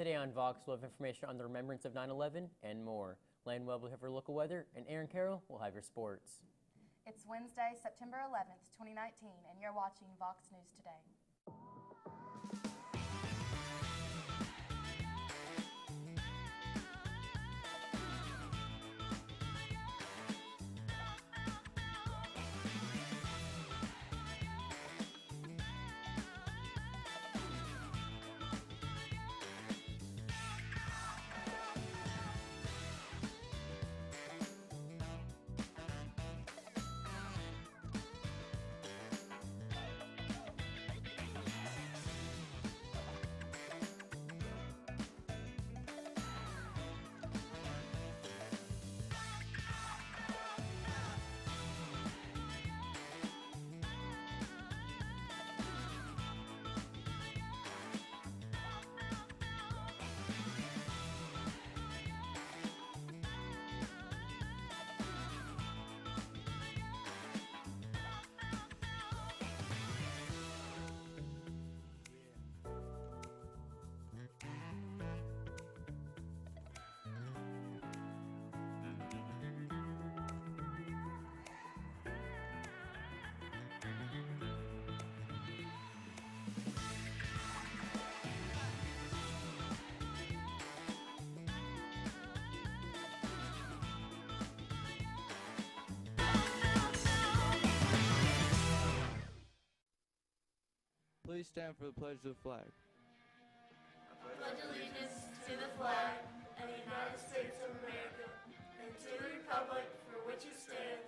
Today on Vox, we'll have information on the remembrance of 9/11 and more. Lane Webb will have your local weather, and Aaron Carroll will have your sports. It's Wednesday, September 11th, 2019, and you're watching Vox News Today. Please stand for the pledge of the flag. I pledge allegiance to the flag of the United States of America and to the republic for which it stands,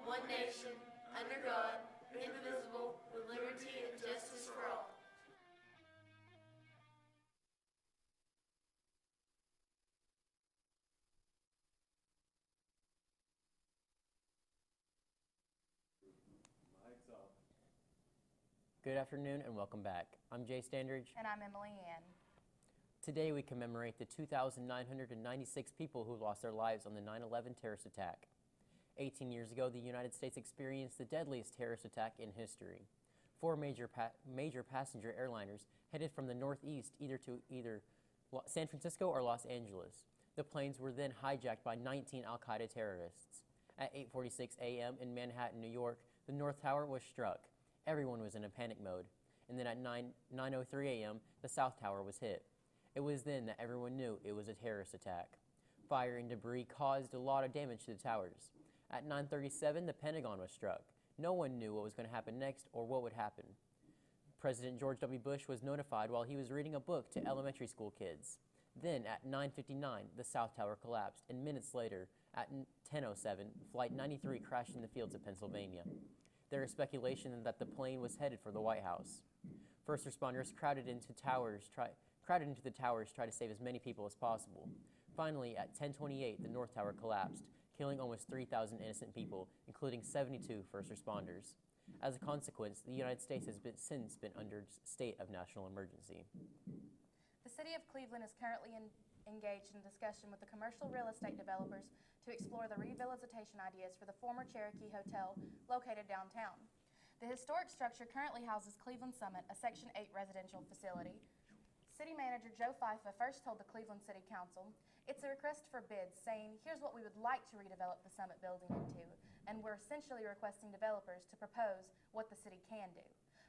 one nation, under God, indivisible, with liberty and justice for all. Good afternoon and welcome back. I'm Jay Standridge. And I'm Emily Ann. Today we commemorate the 2,996 people who lost their lives on the 9/11 terrorist attack. 18 years ago, the United States experienced the deadliest terrorist attack in history. Four major passenger airliners headed from the northeast either San Francisco or Los Angeles. The planes were then hijacked by 19 al-Qaeda terrorists. At 8:46 a.m. in Manhattan, New York, the North Tower was struck. Everyone was in a panic mode. And then at 9:03 a.m., the South Tower was hit. It was then that everyone knew it was a terrorist attack. Fire and debris caused a lot of damage to the towers. At 9:37, the Pentagon was struck. No one knew what was going to happen next or what would happen. President George W. Bush was notified while he was reading a book to elementary school kids. Then at 9:59, the South Tower collapsed, and minutes later, at 10:07, Flight 93 crashed in the fields of Pennsylvania. There is speculation that the plane was headed for the White House. First responders crowded into the towers, try to save as many people as possible. Finally, at 10:28, the North Tower collapsed, killing almost 3,000 innocent people, including 72 first responders. As a consequence, the United States has since been under a state of national emergency. The City of Cleveland is currently engaged in discussion with the commercial real estate developers to explore the rehabilitation ideas for the former Cherokee Hotel located downtown. The historic structure currently houses Cleveland Summit, a Section 8 residential facility. City Manager Joe Fife first told the Cleveland City Council, "It's a request for bids saying, here's what we would like to redevelop the Summit building into, and we're essentially requesting developers to propose what the city can do."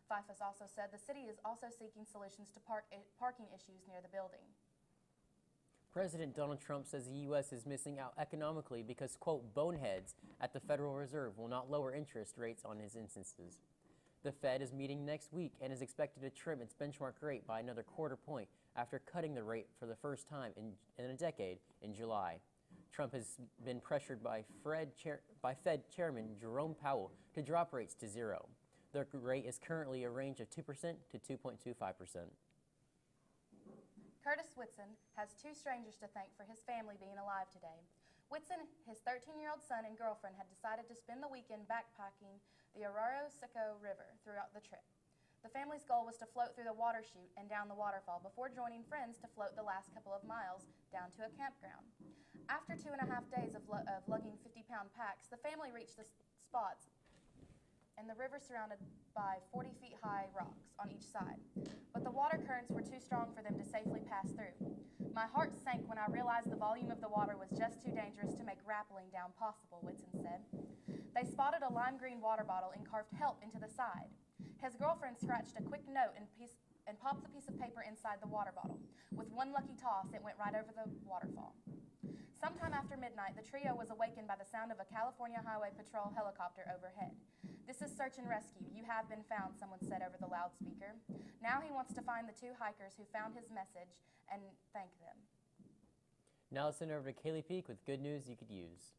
Fife has also said the city is also seeking solutions to parking issues near the building. President Donald Trump says the U.S. is missing out economically because, quote, boneheads at the Federal Reserve will not lower interest rates on his instances. The Fed is meeting next week and is expected to trim its benchmark rate by another quarter point after cutting the rate for the first time in a decade in July. Trump has been pressured by Fed Chairman Jerome Powell to drop rates to zero. The rate is currently a range of 2% to 2.25%. Curtis Whitson has two strangers to thank for his family being alive today. Whitson, his 13-year-old son and girlfriend had decided to spend the weekend backpacking the Arroyo-Seco River throughout the trip. The family's goal was to float through the water chute and down the waterfall before joining friends to float the last couple of miles down to a campground. After 2.5 days of lugging 50-pound packs, the family reached the spots and the river surrounded by 40 feet high rocks on each side. But the water currents were too strong for them to safely pass through. My heart sank when I realized the volume of the water was just too dangerous to make rappelling down possible, Whitson said. They spotted a lime green water bottle and carved help into the side. His girlfriend scratched a quick note and popped the piece of paper inside the water bottle. With one lucky toss, it went right over the waterfall. Sometime after midnight, the trio was awakened by the sound of a California Highway Patrol helicopter overhead. "This is search and rescue. You have been found," someone said over the loudspeaker. Now he wants to find the two hikers who found his message and thank them. Now let's send over to Kaylee Peak with good news you could use.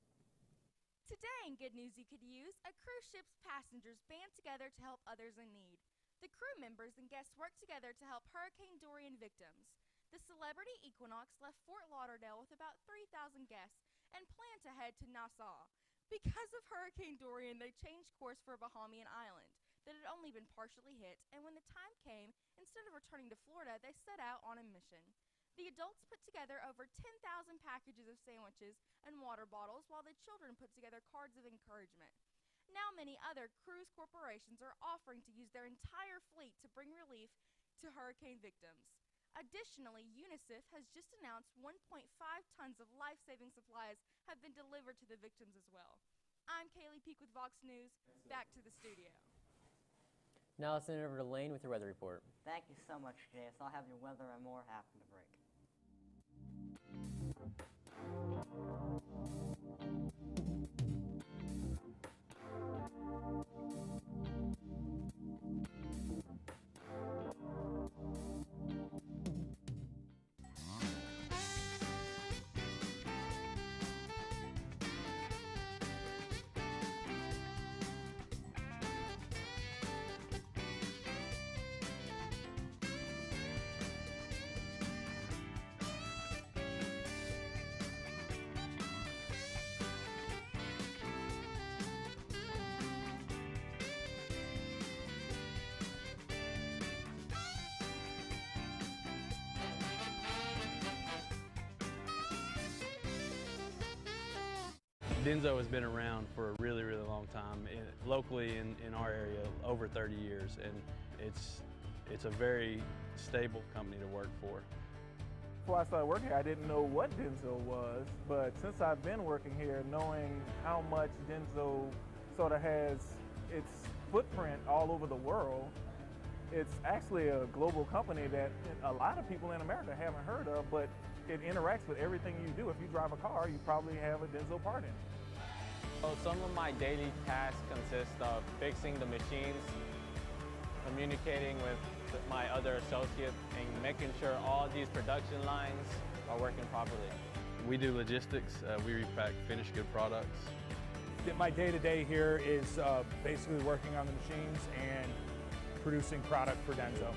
Today in Good News You Could Use, a cruise ship's passengers band together to help others in need. The crew members and guests worked together to help Hurricane Dorian victims. The Celebrity Equinox left Fort Lauderdale with about 3,000 guests and planned to head to Nassau. Because of Hurricane Dorian, they changed course for a Bahamian island that had only been partially hit, and when the time came, instead of returning to Florida, they set out on a mission. The adults put together over 10,000 packages of sandwiches and water bottles, while the children put together cards of encouragement. Now many other cruise corporations are offering to use their entire fleet to bring relief to hurricane victims. Additionally, UNICEF has just announced 1.5 tons of life-saving supplies have been delivered to the victims as well. I'm Kaylee Peak with Vox News. Back to the studio. Now let's send it over to Lane with your weather report. Thank you so much, Jay. So I'll have your weather and more after the break. Denso has been around for a really, really long time, locally in our area, over 30 years, and it's a very stable company to work for. Before I started working here, I didn't know what Denso was, but since I've been working here, knowing how much Denso sort of has its footprint all over the world, it's actually a global company that a lot of people in America haven't heard of, but it interacts with everything you do. If you drive a car, you probably have a Denso part in it. So some of my daily tasks consist of fixing the machines, communicating with my other associates, and making sure all these production lines are working properly. We do logistics. We repack finished good products. My day-to-day here is basically working on the machines and producing product for Denso.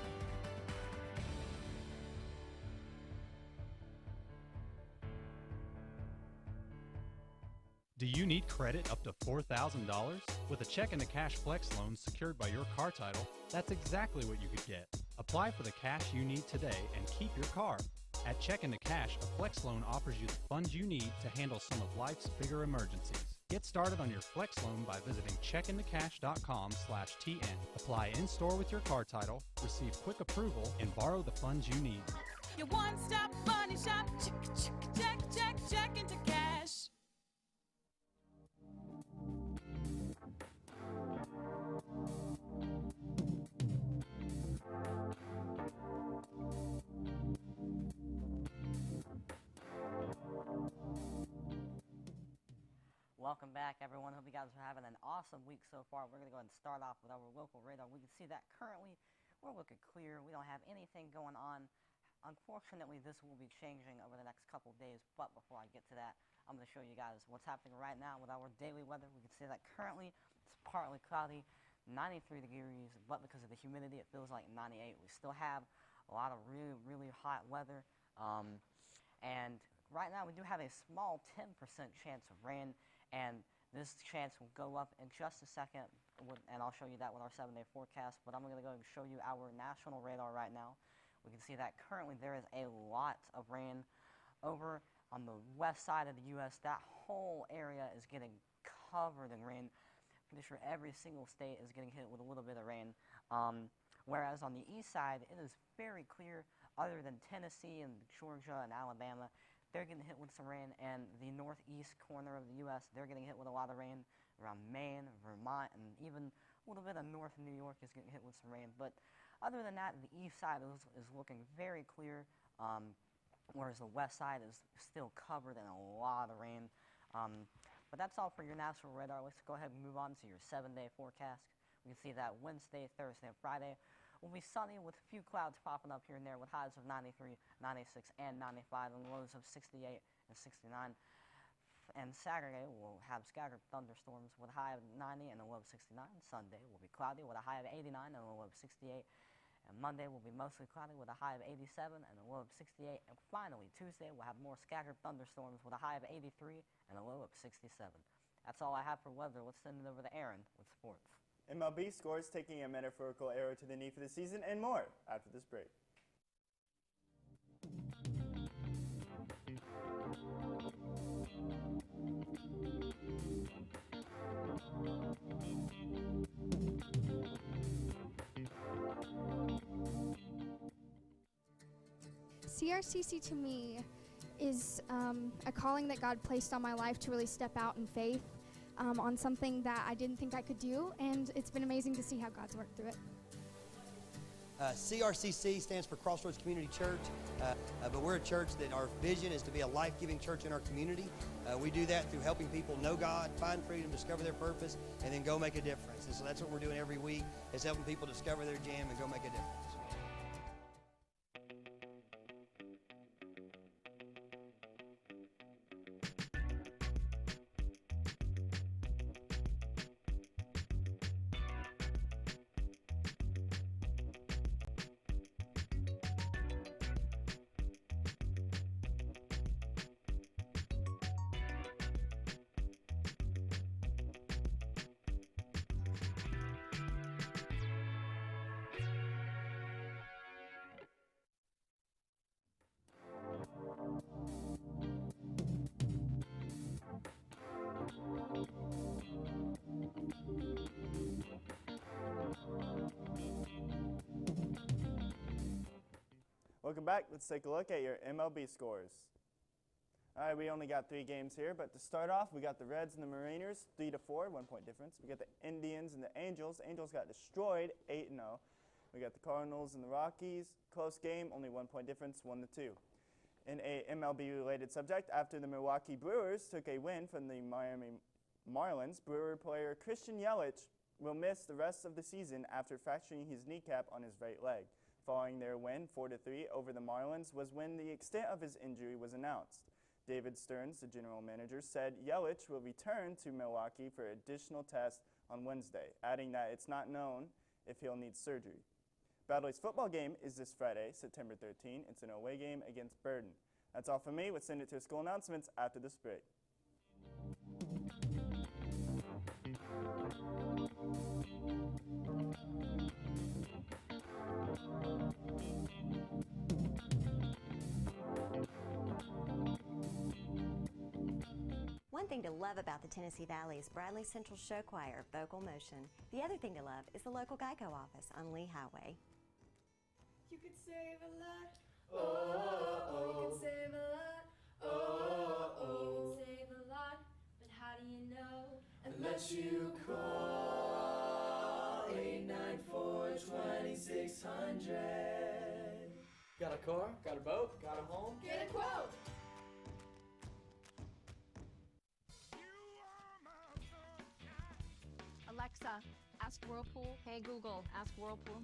Do you need credit up to $4,000? With a check into cash flex loan secured by your car title, that's exactly what you could get. Apply for the cash you need today and keep your car. At Check into Cash, a flex loan offers you the funds you need to handle some of life's bigger emergencies. Get started on your flex loan by visiting checkintocash.com/TN. Apply in-store with your car title, receive quick approval, and borrow the funds you need. Your one-stop money shop, check into cash. Welcome back, everyone. Hope you guys are having an awesome week so far. We're going to go ahead and start off with our local radar. We can see that currently we're looking clear. We don't have anything going on. Unfortunately, this will be changing over the next couple of days, but before I get to that, I'm going to show you guys what's happening right now with our daily weather. We can see that currently it's partly cloudy, 93 degrees, but because of the humidity, it feels like 98. We still have a lot of really, really hot weather, and right now we do have a small 10% chance of rain, and this chance will go up in just a second, and I'll show you that with our 7-day forecast, but I'm going to go and show you our national radar right now. We can see that currently there is a lot of rain over on the west side of the U.S. That whole area is getting covered in rain. pretty sure every single state is getting hit with a little bit of rain. Whereas on the east side, it is very clear, other than Tennessee and Georgia and Alabama, they're getting hit with some rain, and the northeast corner of the U.S., they're getting hit with a lot of rain around Maine, Vermont, and even a little bit of north New York is getting hit with some rain. But other than that, the east side is looking very clear, whereas the west side is still covered in a lot of rain. But that's all for your national radar. Let's go ahead and move on to your 7-day forecast. We can see that Wednesday, Thursday, and Friday will be sunny with a few clouds popping up here and there with highs of 93, 96, and 95 and lows of 68 and 69. And Saturday we'll have scattered thunderstorms with a high of 90 and a low of 69. Sunday will be cloudy with a high of 89 and a low of 68. And Monday will be mostly cloudy with a high of 87 and a low of 68. And finally, Tuesday we'll have more scattered thunderstorms with a high of 83 and a low of 67. That's all I have for weather. Let's send it over to Aaron with sports. MLB scores taking a metaphorical arrow to the knee for the season and more after this break. CRCC to me is a calling that God placed on my life to really step out in faith on something that I didn't think I could do, and it's been amazing to see how God's worked through it. CRCC stands for Crossroads Community Church, but we're a church that our vision is to be a life-giving church in our community. We do that through helping people know God, find freedom, discover their purpose, and then go make a difference. And so that's what we're doing every week, is helping people discover their jam and go make a difference. Welcome back. Let's take a look at your MLB scores. All right, we only got 3 games here, but to start off, we got the Reds and the Mariners, 3-4, 1 point difference. We got the Indians and the Angels. Angels got destroyed, 8-0. We got the Cardinals and the Rockies, close game, only 1 point difference, 1-2. In a MLB-related subject, after the Milwaukee Brewers took a win from the Miami Marlins, Brewer player Christian Yelich will miss the rest of the season after fracturing his kneecap on his right leg. Following their win, 4-3, over the Marlins was when the extent of his injury was announced. David Stearns, the general manager, said Yelich will return to Milwaukee for additional tests on Wednesday, adding that it's not known if he'll need surgery. Bradley's football game is this Friday, September 13. It's an away game against Burden. That's all from me. Let's send it to school announcements after this break. One thing to love about the Tennessee Valley is Bradley Central Show Choir, Vocal Motion. The other thing to love is the local Geico office on Lee Highway. You could save a lot. Oh, you could save a lot. Oh, you could save a lot. But how do you know? Unless you call 894-2600. Got a car? Got a boat? Got a home? Get a quote. Alexa, ask Whirlpool. Hey Google, ask Whirlpool.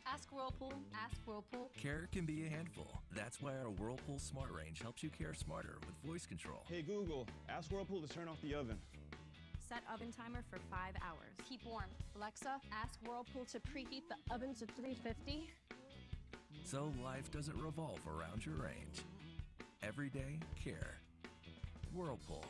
Ask Whirlpool. Ask Whirlpool. Care can be a handful. That's why our Whirlpool Smart Range helps you care smarter with voice control. Hey Google, ask Whirlpool to turn off the oven. Set oven timer for 5 hours. Keep warm. Alexa, ask Whirlpool to preheat the oven to 350. So life doesn't revolve around your range. Everyday care. Whirlpool.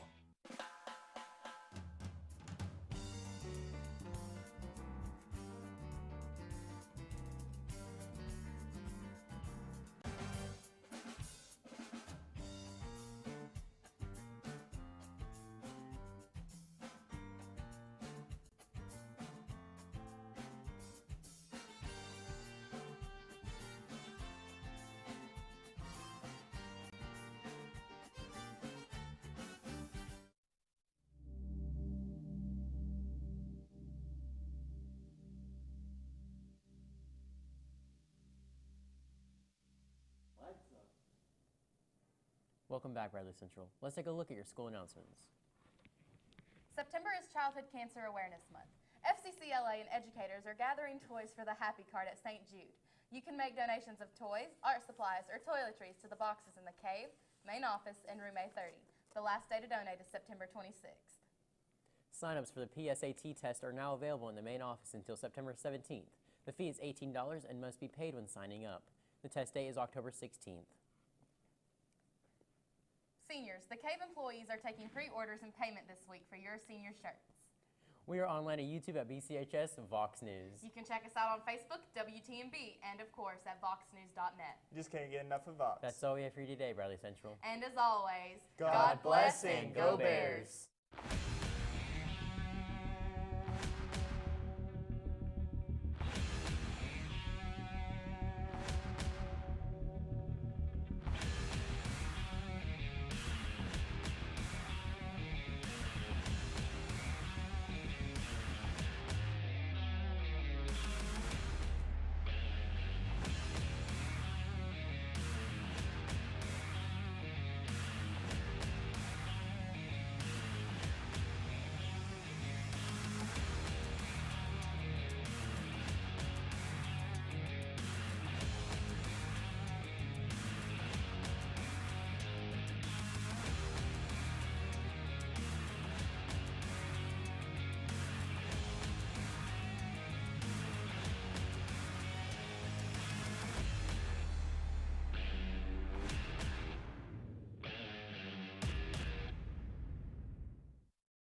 Welcome back, Bradley Central. Let's take a look at your school announcements. September is Childhood Cancer Awareness Month. FCCLA and educators are gathering toys for the Happy Card at St. Jude. You can make donations of toys, art supplies, or toiletries to the boxes in the cave, main office, and room A30. The last day to donate is September 26th. Sign-ups for the PSAT test are now available in the main office until September 17th. The fee is $18 and must be paid when signing up. The test date is October 16th. Seniors, the cave employees are taking pre-orders and payment this week for your senior shirts. We are online at YouTube at BCHS VOX News. You can check us out on Facebook, WTMB, and of course at voxnews.net. Just can't get enough of Vox. That's all we have for you today, Bradley Central. And as always, God bless and go Bears.